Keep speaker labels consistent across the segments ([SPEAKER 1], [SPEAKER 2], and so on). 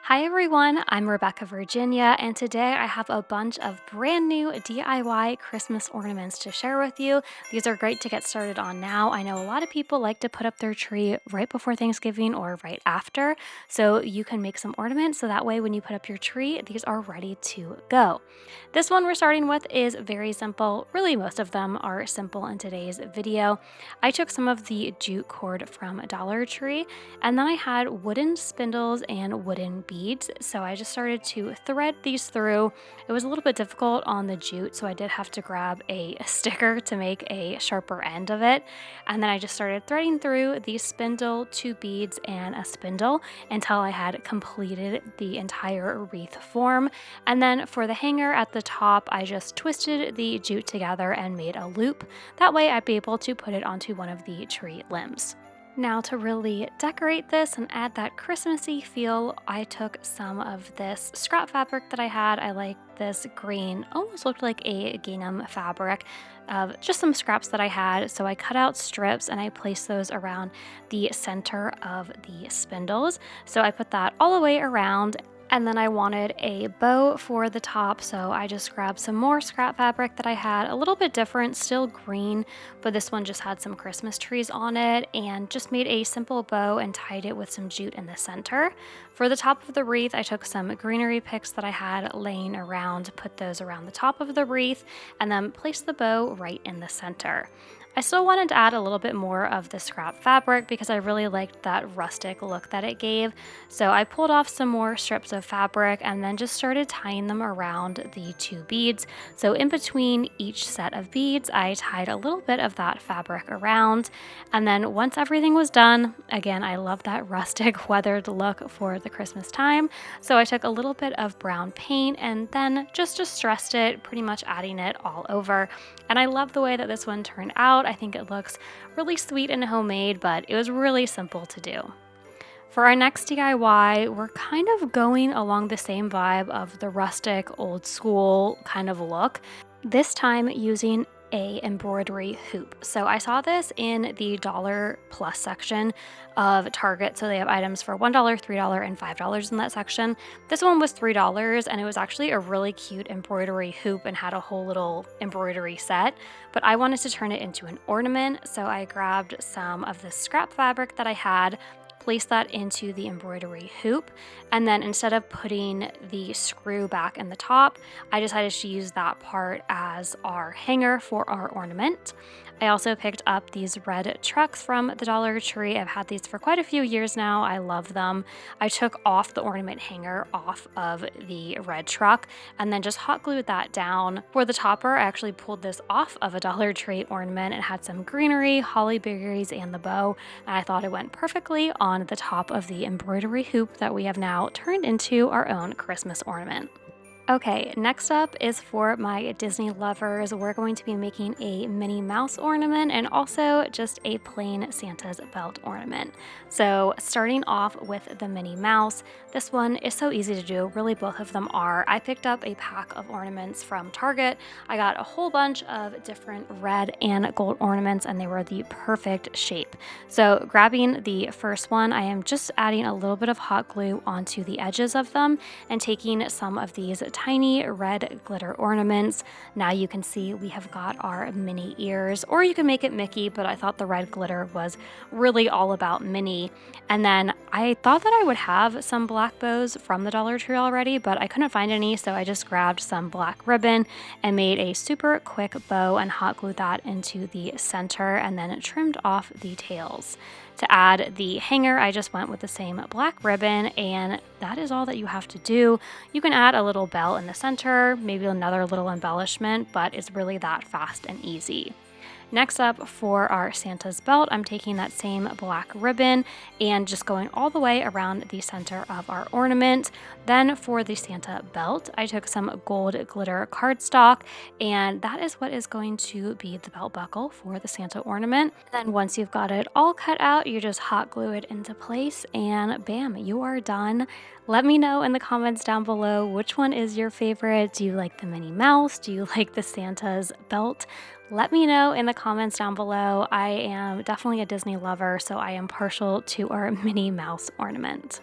[SPEAKER 1] Hi everyone, I'm Rebecca Virginia, and today I have a bunch of brand new DIY Christmas ornaments to share with you. These are great to get started on now. I know a lot of people like to put up their tree right before Thanksgiving or right after, so you can make some ornaments so that way when you put up your tree, these are ready to go. This one we're starting with is very simple. Really, most of them are simple in today's video. I took some of the jute cord from Dollar Tree, and then I had wooden spindles and wooden beads. So I just started to thread these through. It was a little bit difficult on the jute, so I did have to grab a sticker to make a sharper end of it. And then I just started threading through the spindle, two beads, and a spindle until I had completed the entire wreath form. And then for the hanger at the top, I just twisted the jute together and made a loop. That way I'd be able to put it onto one of the tree limbs. Now to really decorate this and add that Christmassy feel, I took some of this scrap fabric that I had. I like this green, almost looked like a gingham fabric of just some scraps that I had. So I cut out strips and I placed those around the center of the spindles. So I put that all the way around. And then I wanted a bow for the top, so I just grabbed some more scrap fabric that I had, a little bit different, still green, but this one just had some Christmas trees on it, and just made a simple bow and tied it with some jute in the center. For the top of the wreath, I took some greenery picks that I had laying around, put those around the top of the wreath, and then placed the bow right in the center. I still wanted to add a little bit more of the scrap fabric because I really liked that rustic look that it gave. So I pulled off some more strips of fabric and then just started tying them around the two beads. So in between each set of beads, I tied a little bit of that fabric around. And then once everything was done, again, I love that rustic weathered look for the Christmas time. So I took a little bit of brown paint and then just distressed it, pretty much adding it all over. And I love the way that this one turned out. I think it looks really sweet and homemade, but it was really simple to do. For our next DIY, we're kind of going along the same vibe of the rustic, old school kind of look, this time using a embroidery hoop. So I saw this in the dollar plus section of Target. So they have items for $1, $3, and $5 in that section. This one was $3 and it was actually a really cute embroidery hoop and had a whole little embroidery set. But I wanted to turn it into an ornament. So I grabbed some of the scrap fabric that I had, place that into the embroidery hoop, and then instead of putting the screw back in the top, I decided to use that part as our hanger for our ornament. I also picked up these red trucks from the Dollar Tree. I've had these for quite a few years now. I love them. I took off the ornament hanger off of the red truck and then just hot glued that down. For the topper, I actually pulled this off of a Dollar Tree ornament. It had some greenery, holly berries, and the bow, and I thought it went perfectly on the top of the embroidery hoop that we have now turned into our own Christmas ornament. Okay, next up is for my Disney lovers. We're going to be making a Minnie Mouse ornament and also just a plain Santa's belt ornament. So starting off with the Minnie Mouse, this one is so easy to do, really both of them are. I picked up a pack of ornaments from Target. I got a whole bunch of different red and gold ornaments and they were the perfect shape. So grabbing the first one, I am just adding a little bit of hot glue onto the edges of them and taking some of these tiny red glitter ornaments. Now you can see we have got our Minnie ears, or you can make it Mickey, but I thought the red glitter was really all about Minnie. And then I thought that I would have some black bows from the Dollar Tree already, but I couldn't find any, so I just grabbed some black ribbon and made a super quick bow and hot glued that into the center and then trimmed off the tails. To add the hanger, I just went with the same black ribbon, and that is all that you have to do. You can add a little bell in the center, maybe another little embellishment, but it's really that fast and easy. Next up for our Santa's belt, I'm taking that same black ribbon and just going all the way around the center of our ornament. Then for the Santa belt, I took some gold glitter cardstock, and that is what is going to be the belt buckle for the Santa ornament. Then once you've got it all cut out, you just hot glue it into place and bam, you are done. Let me know in the comments down below which one is your favorite. Do you like the Minnie Mouse? Do you like the Santa's belt? Let me know in the comments down below. I am definitely a Disney lover, so I am partial to our Minnie Mouse ornament.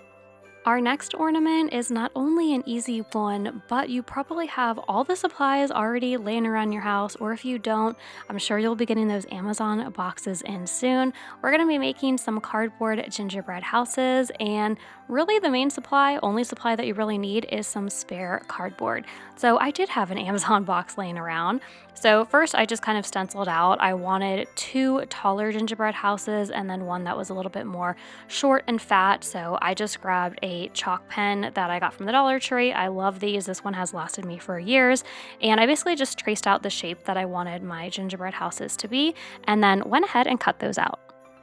[SPEAKER 1] Our next ornament is not only an easy one, but you probably have all the supplies already laying around your house, or if you don't, I'm sure you'll be getting those Amazon boxes in soon. We're going to be making some cardboard gingerbread houses, and really the main supply, only supply that you really need is some spare cardboard. So I did have an Amazon box laying around. So first I just kind of stenciled out. I wanted 2 taller gingerbread houses and then one that was a little bit more short and fat. So I just grabbed a chalk pen that I got from the Dollar Tree. I love these. This one has lasted me for years. And I basically just traced out the shape that I wanted my gingerbread houses to be and then went ahead and cut those out.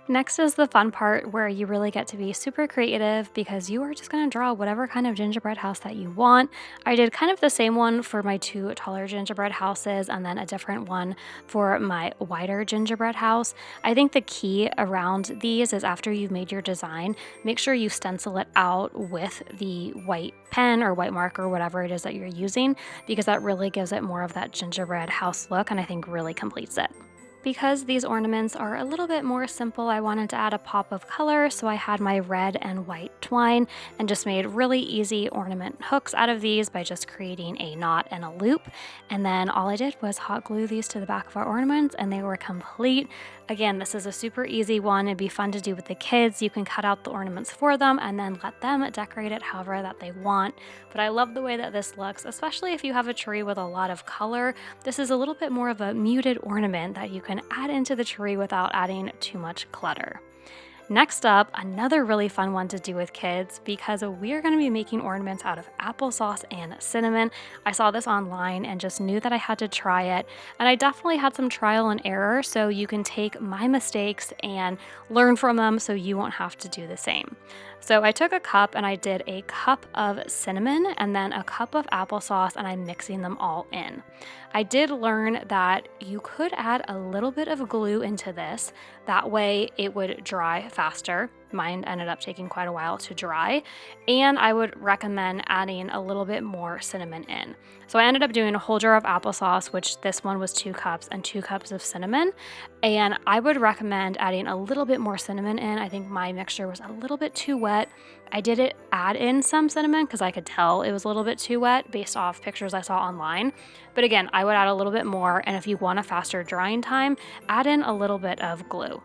[SPEAKER 1] Next is the fun part where you really get to be super creative because you are just going to draw whatever kind of gingerbread house that you want. I did kind of the same one for my 2 taller gingerbread houses and then a different one for my wider gingerbread house. I think the key around these is after you've made your design, make sure you stencil it out with the white pen or white marker, whatever it is that you're using, because that really gives it more of that gingerbread house look and I think really completes it. Because these ornaments are a little bit more simple, I wanted to add a pop of color, so I had my red and white twine and just made really easy ornament hooks out of these by just creating a knot and a loop. And then all I did was hot glue these to the back of our ornaments and they were complete. Again, this is a super easy one. It'd be fun to do with the kids. You can cut out the ornaments for them and then let them decorate it however that they want. But I love the way that this looks, especially if you have a tree with a lot of color. This is a little bit more of a muted ornament that you can add into the tree without adding too much clutter. Next up, another really fun one to do with kids because we are going to be making ornaments out of applesauce and cinnamon. I saw this online and just knew that I had to try it, and I definitely had some trial and error, so you can take my mistakes and learn from them so you won't have to do the same. So I took a cup and I did a cup of cinnamon and then a cup of applesauce and I'm mixing them all in. I did learn that you could add a little bit of glue into this. That way it would dry faster. Mine ended up taking quite a while to dry, and I would recommend adding a little bit more cinnamon in. So I ended up doing a whole jar of applesauce, which this one was 2 cups, and 2 cups of cinnamon, and I would recommend adding a little bit more cinnamon in. I think my mixture was a little bit too wet. I did add in some cinnamon because I could tell it was a little bit too wet based off pictures I saw online. But again, I would add a little bit more, and if you want a faster drying time, add in a little bit of glue.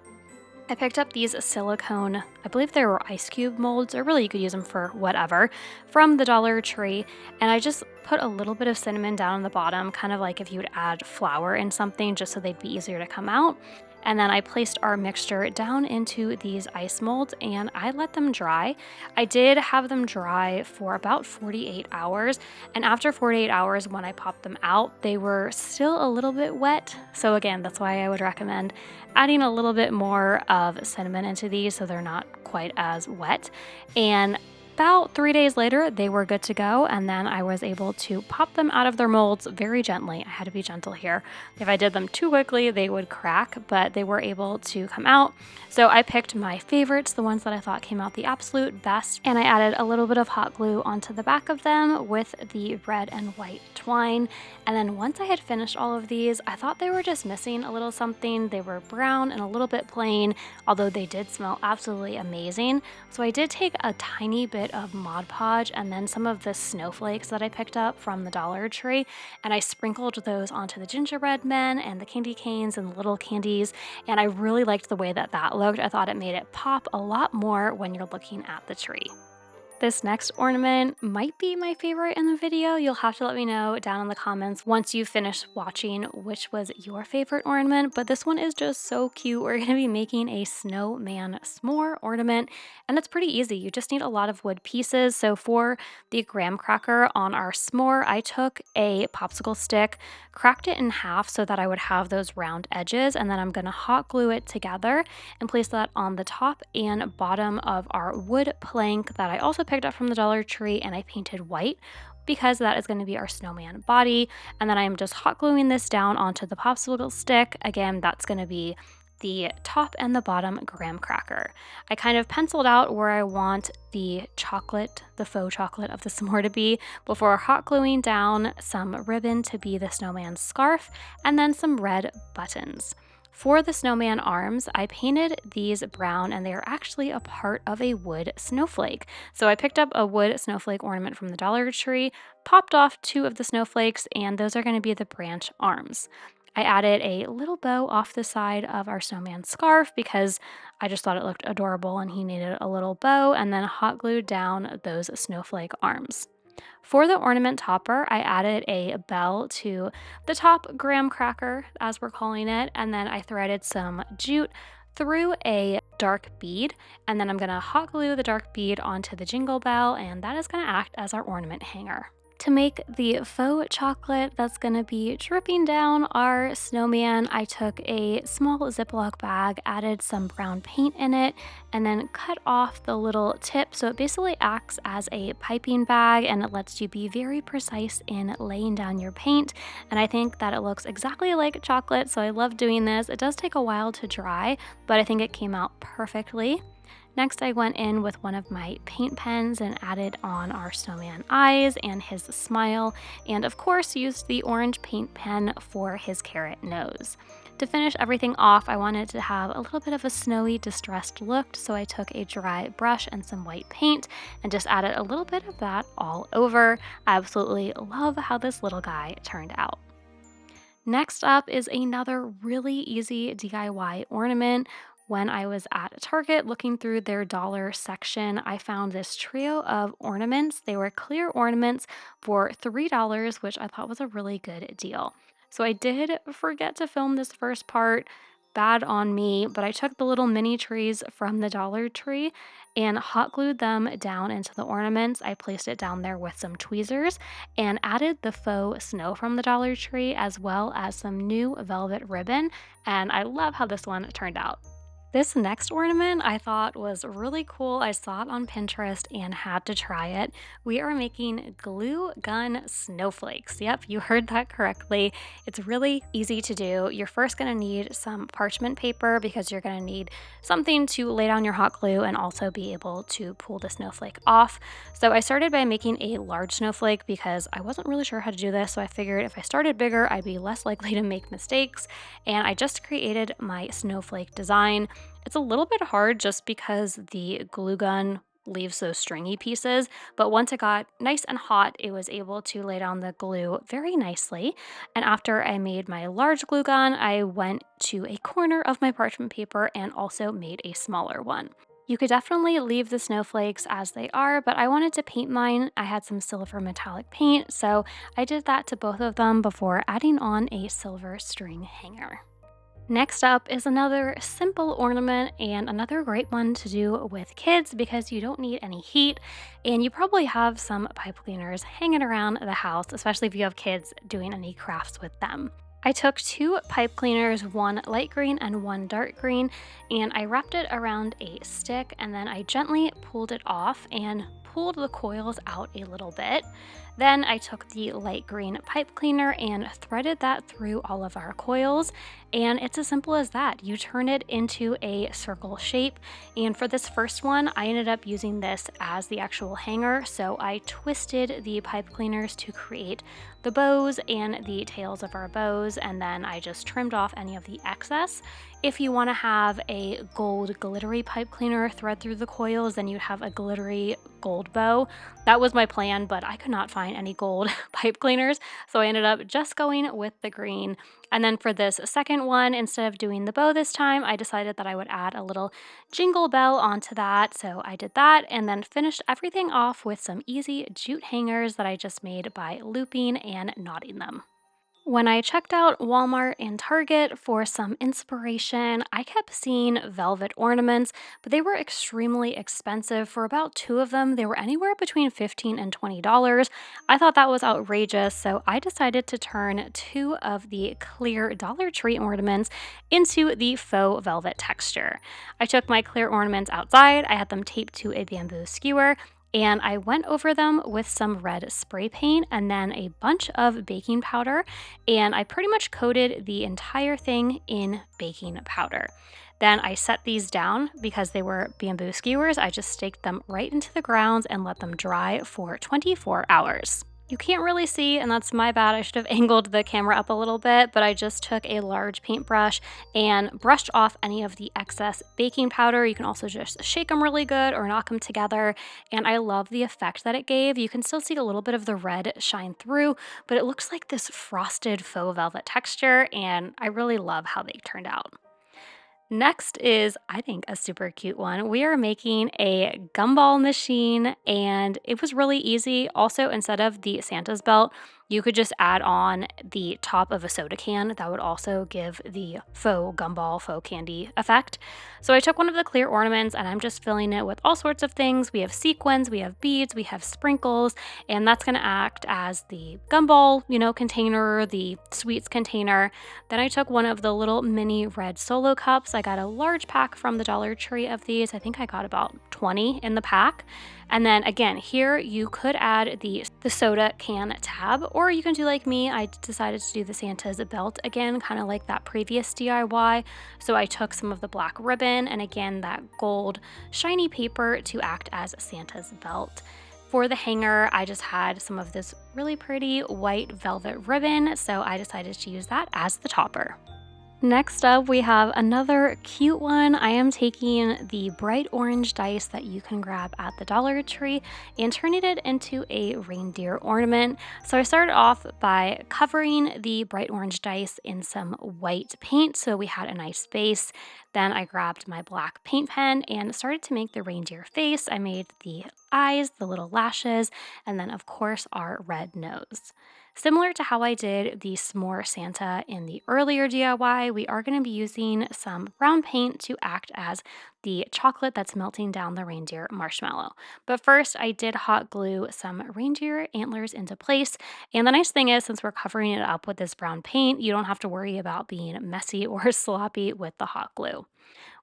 [SPEAKER 1] I picked up these silicone, I believe they were ice cube molds, or really you could use them for whatever, from the Dollar Tree, and I just put a little bit of cinnamon down on the bottom, kind of like if you would add flour in something just so they'd be easier to come out. And then I placed our mixture down into these ice molds and I let them dry. I did have them dry for about 48 hours. And after 48 hours, when I popped them out, they were still a little bit wet. So again, that's why I would recommend adding a little bit more of cinnamon into these so they're not quite as wet. And about 3 days later, they were good to go, and then I was able to pop them out of their molds very gently. I had to be gentle here. If I did them too quickly, they would crack, but they were able to come out. So I picked my favorites, the ones that I thought came out the absolute best, and I added a little bit of hot glue onto the back of them with the red and white twine. And then once I had finished all of these, I thought they were just missing a little something. They were brown and a little bit plain, although they did smell absolutely amazing. So I did take a tiny bit of Mod Podge and then some of the snowflakes that I picked up from the Dollar Tree, and I sprinkled those onto the gingerbread men and the candy canes and the little candies, and I really liked the way that that looked. I thought it made it pop a lot more when you're looking at the tree. This next ornament might be my favorite in the video. You'll have to let me know down in the comments once you've finished watching which was your favorite ornament, but this one is just so cute. We're going to be making a snowman s'more ornament, and it's pretty easy. You just need a lot of wood pieces. So for the graham cracker on our s'more, I took a popsicle stick, cracked it in half so that I would have those round edges, and then I'm going to hot glue it together and place that on the top and bottom of our wood plank that I also picked up from the Dollar Tree, and I painted white because that is going to be our snowman body. And then I'm just hot gluing this down onto the popsicle stick. Again, that's going to be the top and the bottom graham cracker. I kind of penciled out where I want the chocolate, the faux chocolate of the s'more to be before hot gluing down some ribbon to be the snowman's scarf and then some red buttons. For the snowman arms, I painted these brown and they are actually a part of a wood snowflake. So I picked up a wood snowflake ornament from the Dollar Tree, popped off two of the snowflakes, and those are going to be the branch arms. I added a little bow off the side of our snowman scarf because I just thought it looked adorable and he needed a little bow, and then hot glued down those snowflake arms. For the ornament topper, I added a bell to the top graham cracker, as we're calling it, and then I threaded some jute through a dark bead, and then I'm going to hot glue the dark bead onto the jingle bell, and that is going to act as our ornament hanger. To make the faux chocolate that's going to be dripping down our snowman, I took a small Ziploc bag, added some brown paint in it, and then cut off the little tip so it basically acts as a piping bag and it lets you be very precise in laying down your paint. And I think that it looks exactly like chocolate, so I love doing this. It does take a while to dry, but I think it came out perfectly. Next, I went in with one of my paint pens and added on our snowman eyes and his smile, and of course used the orange paint pen for his carrot nose. To finish everything off, I wanted to have a little bit of a snowy, distressed look, so I took a dry brush and some white paint and just added a little bit of that all over. I absolutely love how this little guy turned out. Next up is another really easy DIY ornament. When I was at Target looking through their dollar section, I found this trio of ornaments. They were clear ornaments for $3, which I thought was a really good deal. So I did forget to film this first part. Bad on me, but I took the little mini trees from the Dollar Tree and hot glued them down into the ornaments. I placed it down there with some tweezers and added the faux snow from the Dollar Tree as well as some new velvet ribbon. And I love how this one turned out. This next ornament I thought was really cool. I saw it on Pinterest and had to try it. We are making glue gun snowflakes. Yep, you heard that correctly. It's really easy to do. You're first going to need some parchment paper because you're going to need something to lay down your hot glue and also be able to pull the snowflake off. So I started by making a large snowflake because I wasn't really sure how to do this. So I figured if I started bigger, I'd be less likely to make mistakes. And I just created my snowflake design. It's a little bit hard just because the glue gun leaves those stringy pieces, but once it got nice and hot, it was able to lay down the glue very nicely. And after I made my large glue gun, I went to a corner of my parchment paper and also made a smaller one. You could definitely leave the snowflakes as they are, but I wanted to paint mine. I had some silver metallic paint, so I did that to both of them before adding on a silver string hanger. Next up is another simple ornament and another great one to do with kids because you don't need any heat and you probably have some pipe cleaners hanging around the house, especially if you have kids doing any crafts with them. I took two pipe cleaners, one light green and one dark green, and I wrapped it around a stick and then I gently pulled it off and pulled the coils out a little bit. Then I took the light green pipe cleaner and threaded that through all of our coils, and it's as simple as that. You turn it into a circle shape, and for this first one, I ended up using this as the actual hanger, so I twisted the pipe cleaners to create the bows and the tails of our bows, and then I just trimmed off any of the excess. If you want to have a gold glittery pipe cleaner thread through the coils, then you'd have a glittery gold bow. That was my plan, but I could not find any gold pipe cleaners, so I ended up just going with the green. And then for this second one, instead of doing the bow this time, I decided that I would add a little jingle bell onto that. So I did that and then finished everything off with some easy jute hangers that I just made by looping and knotting them. When I checked out Walmart and Target for some inspiration, I kept seeing velvet ornaments, but they were extremely expensive. For about two of them, they were anywhere between $15 and $20. I thought that was outrageous, so I decided to turn two of the clear Dollar Tree ornaments into the faux velvet texture. I took my clear ornaments outside, I had them taped to a bamboo skewer, and I went over them with some red spray paint and then a bunch of baking powder, and I pretty much coated the entire thing in baking powder. Then I set these down because they were bamboo skewers. I just staked them right into the ground and let them dry for 24 hours. You can't really see, and that's my bad. I should have angled the camera up a little bit, but I just took a large paintbrush and brushed off any of the excess baking powder. You can also just shake them really good or knock them together, and I love the effect that it gave. You can still see a little bit of the red shine through, but it looks like this frosted faux velvet texture, and I really love how they turned out. Next is, I think, a super cute one. We are making a gumball machine, and it was really easy. Also, instead of the Santa's belt, you could just add on the top of a soda can. That would also give the faux gumball, faux candy effect. So I took one of the clear ornaments and I'm just filling it with all sorts of things. We have sequins, we have beads, we have sprinkles, and that's gonna act as the gumball, container, the sweets container. Then I took one of the little mini red solo cups. I got a large pack from the Dollar Tree of these. I think I got about 20 in the pack. And then again, here you could add the soda can tab, or you can do like me. I decided to do the Santa's belt again, kind of like that previous DIY. So I took some of the black ribbon and again that gold shiny paper to act as Santa's belt. For the hanger, I just had some of this really pretty white velvet ribbon, so I decided to use that as the topper. Next up, we have another cute one. I am taking the bright orange dice that you can grab at the Dollar Tree and turning it into a reindeer ornament. So I started off by covering the bright orange dice in some white paint so we had a nice base. Then I grabbed my black paint pen and started to make the reindeer face. I made the eyes, the little lashes, and then of course our red nose. Similar to how I did the s'more Santa in the earlier DIY, we are going to be using some brown paint to act as the chocolate that's melting down the reindeer marshmallow. But first, I did hot glue some reindeer antlers into place. And the nice thing is, since we're covering it up with this brown paint, you don't have to worry about being messy or sloppy with the hot glue.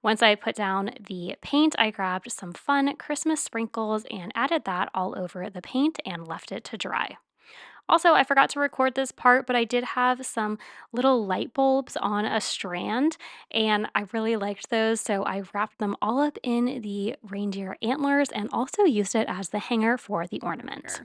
[SPEAKER 1] Once I put down the paint, I grabbed some fun Christmas sprinkles and added that all over the paint and left it to dry. Also, I forgot to record this part, but I did have some little light bulbs on a strand, and I really liked those, so I wrapped them all up in the reindeer antlers and also used it as the hanger for the ornament.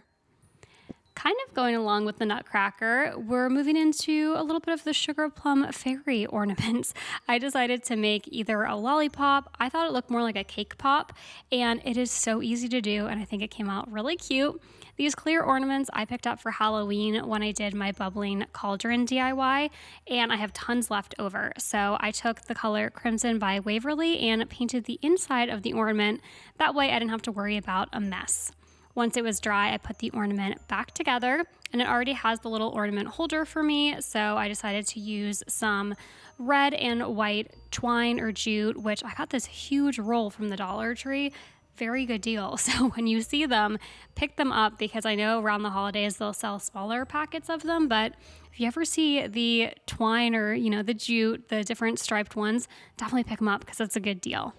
[SPEAKER 1] Kind of going along with the Nutcracker, we're moving into a little bit of the sugar plum fairy ornaments. I decided to make either a lollipop. I thought it looked more like a cake pop, and it is so easy to do, and I think it came out really cute. These clear ornaments I picked up for Halloween when I did my bubbling cauldron DIY, and I have tons left over. So I took the color Crimson by Waverly and painted the inside of the ornament. That way I didn't have to worry about a mess. Once it was dry, I put the ornament back together, and it already has the little ornament holder for me, so I decided to use some red and white twine or jute, which I got this huge roll from the Dollar Tree. Very good deal. So when you see them, pick them up, because I know around the holidays they'll sell smaller packets of them, but if you ever see the twine or, the jute, the different striped ones, definitely pick them up because it's a good deal.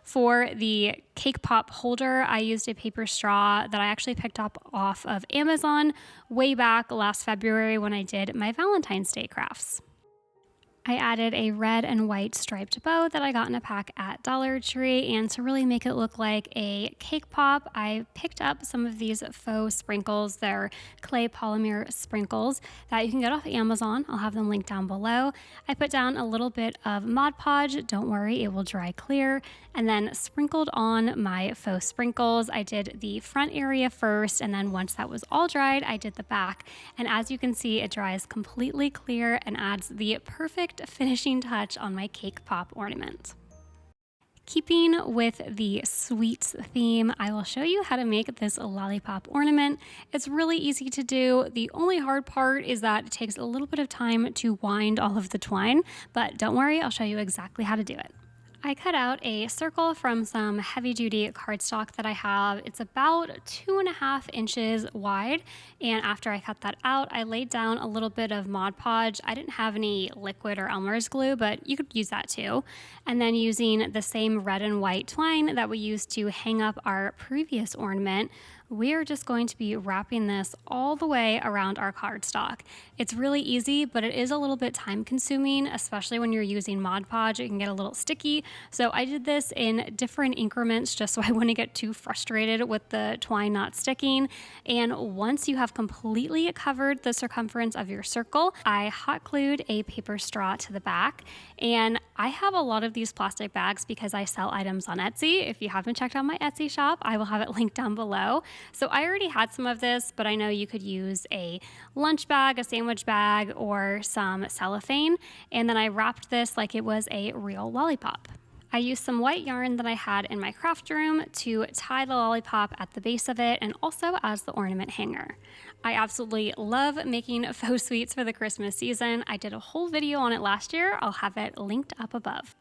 [SPEAKER 1] For the cake pop holder, I used a paper straw that I actually picked up off of Amazon way back last February when I did my Valentine's Day crafts. I added a red and white striped bow that I got in a pack at Dollar Tree, and to really make it look like a cake pop, I picked up some of these faux sprinkles. They're clay polymer sprinkles that you can get off Amazon. I'll have them linked down below. I put down a little bit of Mod Podge. Don't worry, it will dry clear. And then sprinkled on my faux sprinkles. I did the front area first, and then once that was all dried, I did the back. And as you can see, it dries completely clear and adds the perfect finishing touch on my cake pop ornament. Keeping with the sweets theme, I will show you how to make this lollipop ornament. It's really easy to do. The only hard part is that it takes a little bit of time to wind all of the twine, but don't worry, I'll show you exactly how to do it. I cut out a circle from some heavy-duty cardstock that I have. It's about 2.5 inches wide, and after I cut that out, I laid down a little bit of Mod Podge. I didn't have any liquid or Elmer's glue, but you could use that too. And then using the same red and white twine that we used to hang up our previous ornament, we are just going to be wrapping this all the way around our cardstock. It's really easy, but it is a little bit time consuming, especially when you're using Mod Podge. It can get a little sticky. So I did this in different increments just so I wouldn't get too frustrated with the twine not sticking. And once you have completely covered the circumference of your circle, I hot glued a paper straw to the back. And I have a lot of these plastic bags because I sell items on Etsy. If you haven't checked out my Etsy shop, I will have it linked down below. So I already had some of this, but I know you could use a lunch bag, a sandwich bag, or some cellophane. And then I wrapped this like it was a real lollipop. I used some white yarn that I had in my craft room to tie the lollipop at the base of it and also as the ornament hanger. I absolutely love making faux sweets for the Christmas season. I did a whole video on it last year. I'll have it linked up above.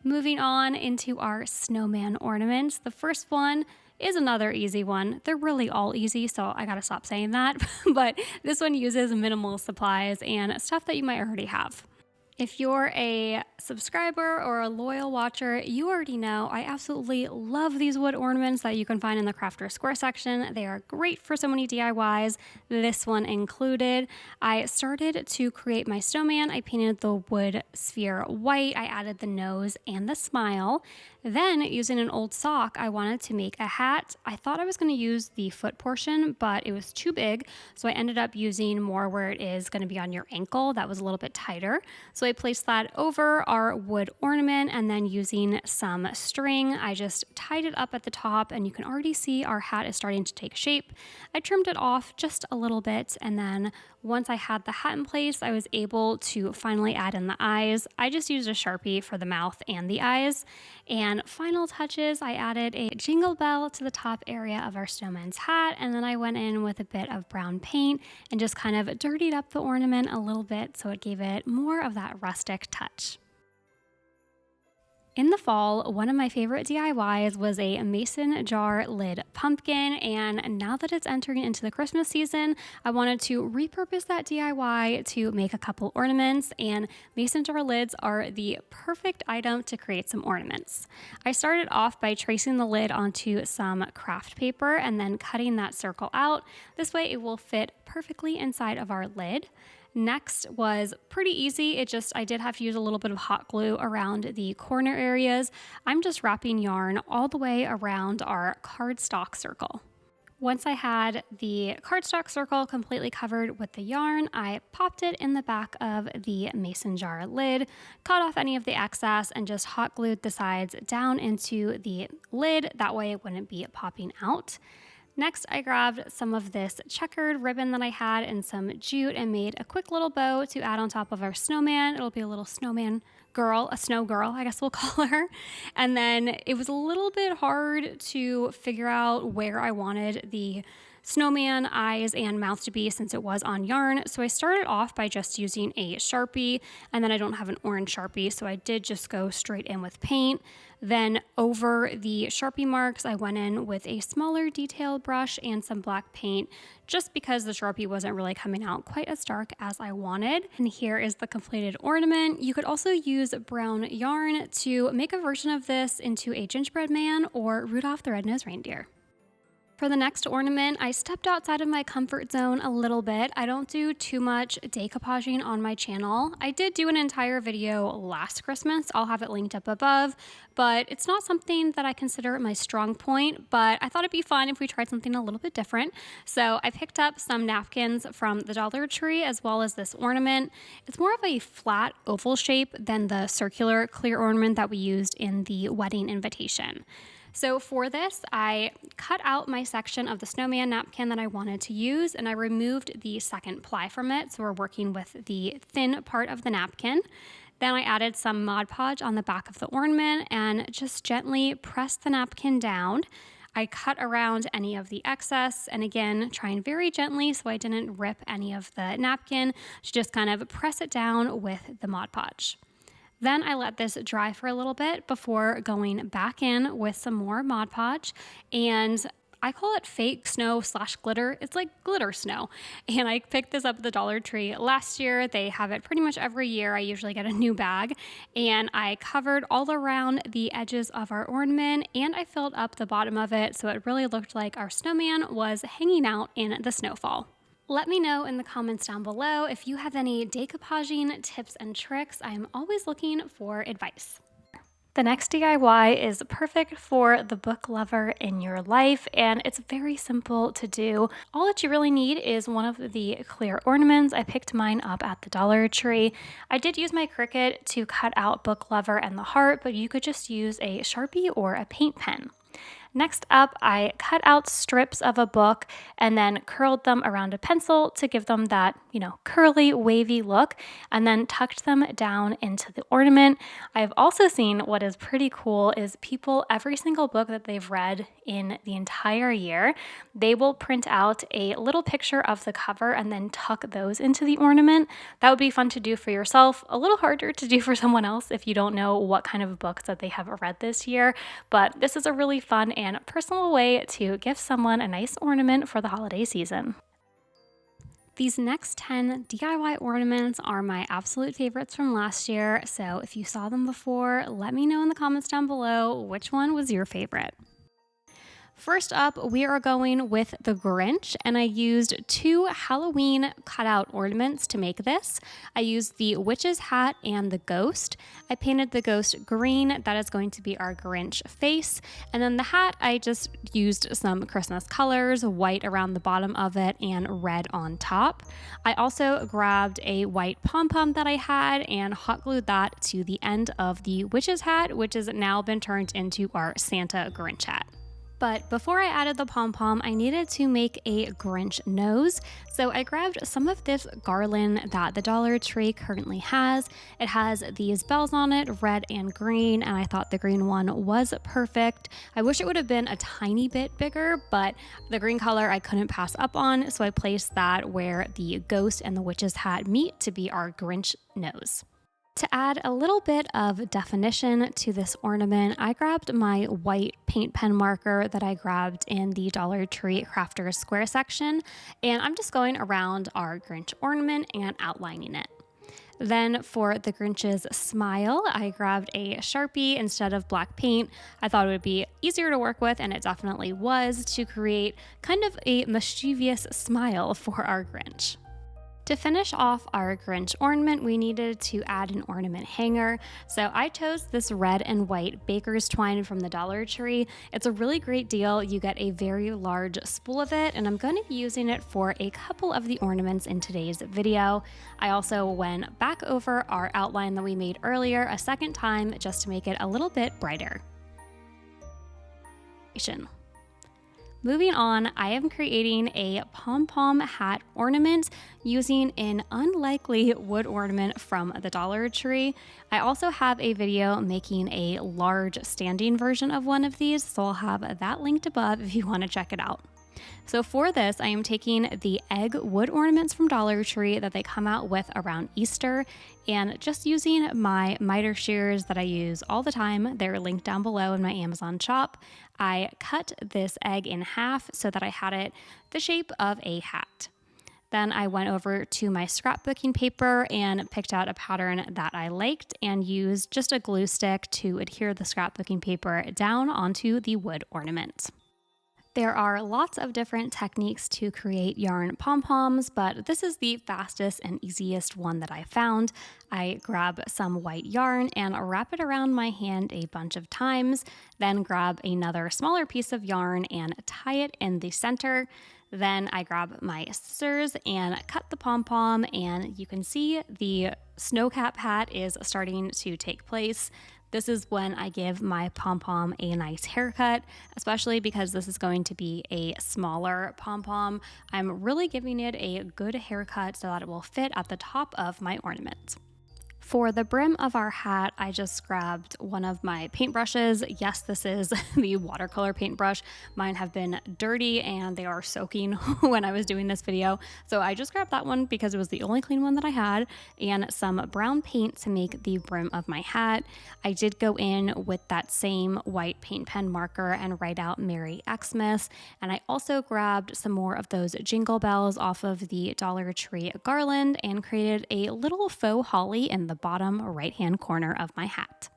[SPEAKER 1] Moving on into our snowman ornaments. The first one is another easy one. They're really all easy, so I gotta stop saying that. But this one uses minimal supplies and stuff that you might already have. If you're a subscriber or a loyal watcher, you already know I absolutely love these wood ornaments that you can find in the Crafter Square section. They are great for so many DIYs, this one included. I started to create my snowman. I painted the wood sphere white. I added the nose and the smile. Then, using an old sock, I wanted to make a hat. I thought I was going to use the foot portion, but it was too big, so I ended up using more where it is going to be on your ankle. That was a little bit tighter. So I placed that over our wood ornament, and then using some string, I just tied it up at the top, and you can already see our hat is starting to take shape. I trimmed it off just a little bit, and then once I had the hat in place, I was able to finally add in the eyes. I just used a Sharpie for the mouth and the eyes. And final touches, I added a jingle bell to the top area of our snowman's hat, and then I went in with a bit of brown paint and just kind of dirtied up the ornament a little bit so it gave it more of that rustic touch. In the fall, one of my favorite DIYs was a mason jar lid pumpkin, and now that it's entering into the Christmas season, I wanted to repurpose that DIY to make a couple ornaments, and mason jar lids are the perfect item to create some ornaments. I started off by tracing the lid onto some craft paper and then cutting that circle out. This way it will fit perfectly inside of our lid. Next was pretty easy. I did have to use a little bit of hot glue around the corner areas. I'm just wrapping yarn all the way around our cardstock circle. Once I had the cardstock circle completely covered with the yarn, I popped it in the back of the mason jar lid, cut off any of the excess, and just hot glued the sides down into the lid. That way it wouldn't be popping out. Next, I grabbed some of this checkered ribbon that I had and some jute and made a quick little bow to add on top of our snowman. It'll be a little snowman girl, a snow girl, I guess we'll call her. And then it was a little bit hard to figure out where I wanted the snowman eyes and mouth to be since it was on yarn. So I started off by just using a Sharpie, and then I don't have an orange Sharpie, so I did just go straight in with paint. Then over the Sharpie marks, I went in with a smaller detail brush and some black paint just because the Sharpie wasn't really coming out quite as dark as I wanted. And here is the completed ornament. You could also use brown yarn to make a version of this into a gingerbread man or Rudolph the Red-Nosed Reindeer. For the next ornament, I stepped outside of my comfort zone a little bit. I don't do too much decoupaging on my channel. I did do an entire video last Christmas. I'll have it linked up above, but it's not something that I consider my strong point, but I thought it'd be fun if we tried something a little bit different. So I picked up some napkins from the Dollar Tree as well as this ornament. It's more of a flat oval shape than the circular clear ornament that we used in the wedding invitation. So for this, I cut out my section of the snowman napkin that I wanted to use, and I removed the second ply from it, so we're working with the thin part of the napkin. Then I added some Mod Podge on the back of the ornament and just gently pressed the napkin down. I cut around any of the excess, and again, trying very gently so I didn't rip any of the napkin, to just kind of press it down with the Mod Podge. Then I let this dry for a little bit before going back in with some more Mod Podge, and I call it fake snow slash glitter. It's like glitter snow. And I picked this up at the Dollar Tree last year. They have it pretty much every year. I usually get a new bag. And I covered all around the edges of our ornament and I filled up the bottom of it so it really looked like our snowman was hanging out in the snowfall. Let me know in the comments down below if you have any decoupaging tips and tricks. I'm always looking for advice. The next DIY is perfect for the book lover in your life, and it's very simple to do. All that you really need is one of the clear ornaments. I picked mine up at the Dollar Tree. I did use my Cricut to cut out book lover and the heart, but you could just use a Sharpie or a paint pen. Next up, I cut out strips of a book and then curled them around a pencil to give them that, curly, wavy look, and then tucked them down into the ornament. I've also seen what is pretty cool is people, every single book that they've read in the entire year, they will print out a little picture of the cover and then tuck those into the ornament. That would be fun to do for yourself, a little harder to do for someone else if you don't know what kind of books that they have read this year, but this is a really fun and personal way to gift someone a nice ornament for the holiday season. These next 10 DIY ornaments are my absolute favorites from last year, so if you saw them before, let me know in the comments down below which one was your favorite. First up, we are going with the Grinch, and I used 2 Halloween cutout ornaments to make this. I used the witch's hat and the ghost. I painted the ghost green. That is going to be our Grinch face. And then the hat, I just used some Christmas colors, white around the bottom of it and red on top. I also grabbed a white pom-pom that I had and hot glued that to the end of the witch's hat, which has now been turned into our Santa Grinch hat. But before I added the pom-pom, I needed to make a Grinch nose. So I grabbed some of this garland that the Dollar Tree currently has. It has these bells on it, red and green, and I thought the green one was perfect. I wish it would have been a tiny bit bigger, but the green color I couldn't pass up on, so I placed that where the ghost and the witch's hat meet to be our Grinch nose. To add a little bit of definition to this ornament, I grabbed my white paint pen marker that I grabbed in the Dollar Tree Crafters Square section, and I'm just going around our Grinch ornament and outlining it. Then for the Grinch's smile, I grabbed a Sharpie instead of black paint. I thought it would be easier to work with, and it definitely was, to create kind of a mischievous smile for our Grinch. To finish off our Grinch ornament, we needed to add an ornament hanger. So I chose this red and white baker's twine from the Dollar Tree. It's a really great deal. You get a very large spool of it, and I'm going to be using it for a couple of the ornaments in today's video. I also went back over our outline that we made earlier a second time just to make it a little bit brighter. Moving on, I am creating a pom-pom hat ornament using an unlikely wood ornament from the Dollar Tree. I also have a video making a large standing version of one of these, so I'll have that linked above if you want to check it out. So for this, I am taking the egg wood ornaments from Dollar Tree that they come out with around Easter, and just using my miter shears that I use all the time, they're linked down below in my Amazon shop, I cut this egg in half so that I had it the shape of a hat. Then I went over to my scrapbooking paper and picked out a pattern that I liked and used just a glue stick to adhere the scrapbooking paper down onto the wood ornament. There are lots of different techniques to create yarn pom-poms, but this is the fastest and easiest one that I found. I grab some white yarn and wrap it around my hand a bunch of times, then grab another smaller piece of yarn and tie it in the center. Then I grab my scissors and cut the pom-pom, and you can see the snow cap hat is starting to take place. This is when I give my pom-pom a nice haircut, especially because this is going to be a smaller pom-pom. I'm really giving it a good haircut so that it will fit at the top of my ornament. For the brim of our hat, I just grabbed one of my paintbrushes. Yes, this is the watercolor paintbrush. Mine have been dirty and they are soaking when I was doing this video. So I just grabbed that one because it was the only clean one that I had, and some brown paint to make the brim of my hat. I did go in with that same white paint pen marker and write out Merry Xmas. And I also grabbed some more of those jingle bells off of the Dollar Tree garland and created a little faux holly in the bottom right-hand corner of my hat.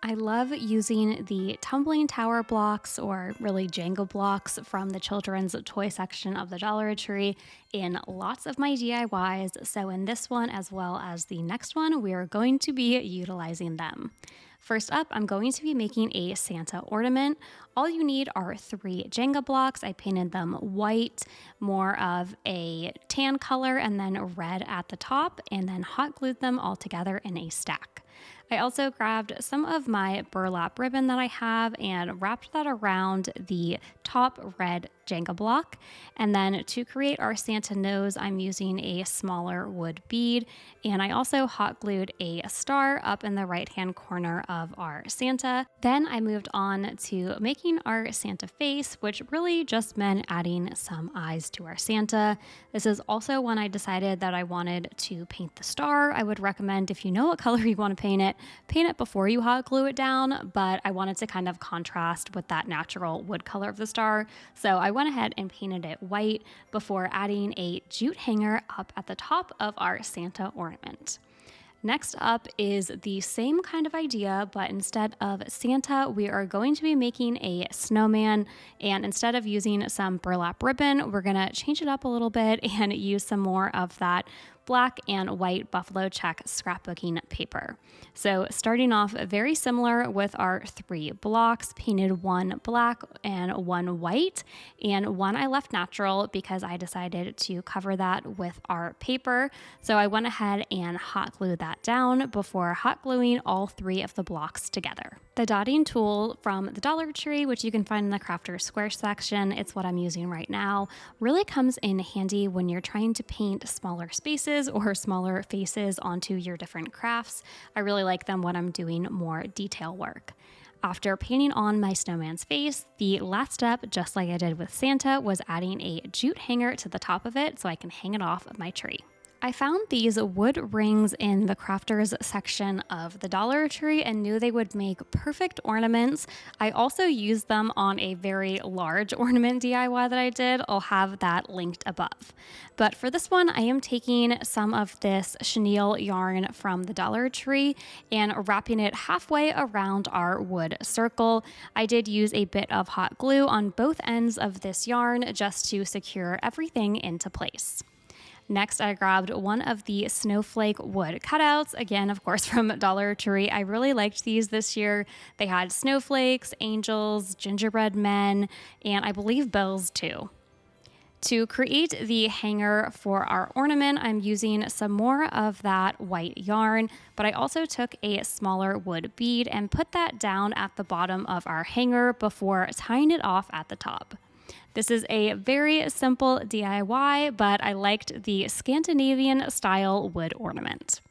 [SPEAKER 1] I love using the tumbling tower blocks, or really Jenga blocks, from the children's toy section of the Dollar Tree in lots of my DIYs. So in this one, as well as the next one, we are going to be utilizing them. First up, I'm going to be making a Santa ornament. All you need are 3 Jenga blocks. I painted them white, more of a tan color, and then red at the top, and then hot glued them all together in a stack. I also grabbed some of my burlap ribbon that I have and wrapped that around the top red Jenga block. And then to create our Santa nose, I'm using a smaller wood bead. And I also hot glued a star up in the right-hand corner of our Santa. Then I moved on to making our Santa face, which really just meant adding some eyes to our Santa. This is also when I decided that I wanted to paint the star. I would recommend, if you know what color you want to paint it before you hot glue it down, but I wanted to kind of contrast with that natural wood color of the star. So I went ahead and painted it white before adding a jute hanger up at the top of our Santa ornament. Next up is the same kind of idea, but instead of Santa, we are going to be making a snowman. And instead of using some burlap ribbon, we're gonna change it up a little bit and use some more of that black and white buffalo check scrapbooking paper. So starting off very similar with our 3 blocks, painted one black and one white, and one I left natural because I decided to cover that with our paper. So I went ahead and hot glued that down before hot gluing all 3 of the blocks together. The dotting tool from the Dollar Tree, which you can find in the Crafters Square section, it's what I'm using right now, really comes in handy when you're trying to paint smaller spaces or smaller faces onto your different crafts. I really like them when I'm doing more detail work. After painting on my snowman's face, the last step, just like I did with Santa, was adding a jute hanger to the top of it so I can hang it off of my tree. I found these wood rings in the crafters section of the Dollar Tree and knew they would make perfect ornaments. I also used them on a very large ornament DIY that I did. I'll have that linked above. But for this one, I am taking some of this chenille yarn from the Dollar Tree and wrapping it halfway around our wood circle. I did use a bit of hot glue on both ends of this yarn just to secure everything into place. Next, I grabbed one of the Snowflake wood cutouts, again, of course, from Dollar Tree. I really liked these this year. They had snowflakes, angels, gingerbread men, and I believe bells too. To create the hanger for our ornament, I'm using some more of that white yarn, but I also took a smaller wood bead and put that down at the bottom of our hanger before tying it off at the top. This is a very simple DIY, but I liked the Scandinavian style wood ornament.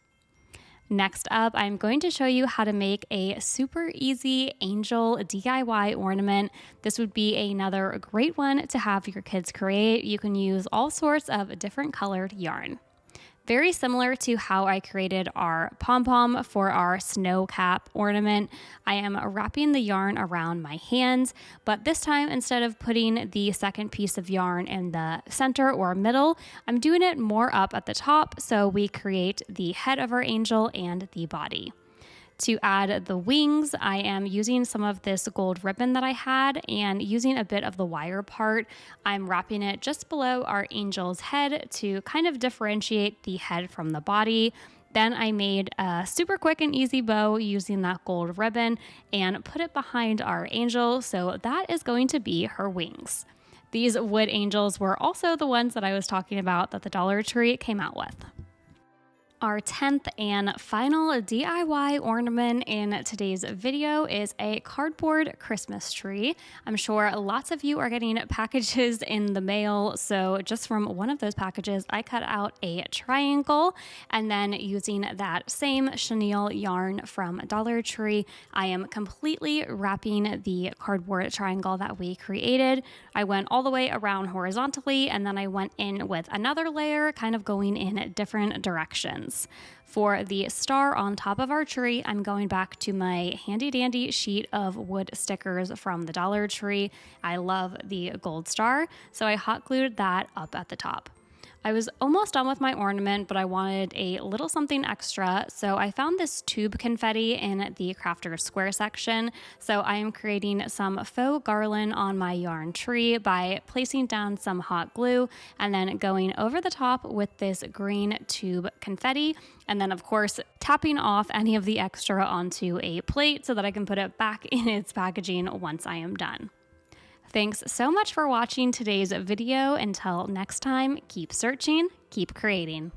[SPEAKER 1] Next up, I'm going to show you how to make a super easy angel DIY ornament. This would be another great one to have your kids create. You can use all sorts of different colored yarn. Very similar to how I created our pom-pom for our snow cap ornament, I am wrapping the yarn around my hands, but this time instead of putting the second piece of yarn in the center or middle, I'm doing it more up at the top so we create the head of our angel and the body. To add the wings, I am using some of this gold ribbon that I had and using a bit of the wire part. I'm wrapping it just below our angel's head to kind of differentiate the head from the body. Then I made a super quick and easy bow using that gold ribbon and put it behind our angel, so that is going to be her wings. These wood angels were also the ones that I was talking about that the Dollar Tree came out with. Our 10th and final DIY ornament in today's video is a cardboard Christmas tree. I'm sure lots of you are getting packages in the mail, so just from one of those packages, I cut out a triangle, and then using that same chenille yarn from Dollar Tree, I am completely wrapping the cardboard triangle that we created. I went all the way around horizontally, and then I went in with another layer, kind of going in different directions. For the star on top of our tree, I'm going back to my handy dandy sheet of wood stickers from the Dollar Tree. I love the gold star, so I hot glued that up at the top. I was almost done with my ornament, but I wanted a little something extra, so I found this tube confetti in the Crafter's Square section. So I am creating some faux garland on my yarn tree by placing down some hot glue and then going over the top with this green tube confetti, and then of course tapping off any of the extra onto a plate so that I can put it back in its packaging once I am done. Thanks so much for watching today's video. Until next time, keep searching, keep creating.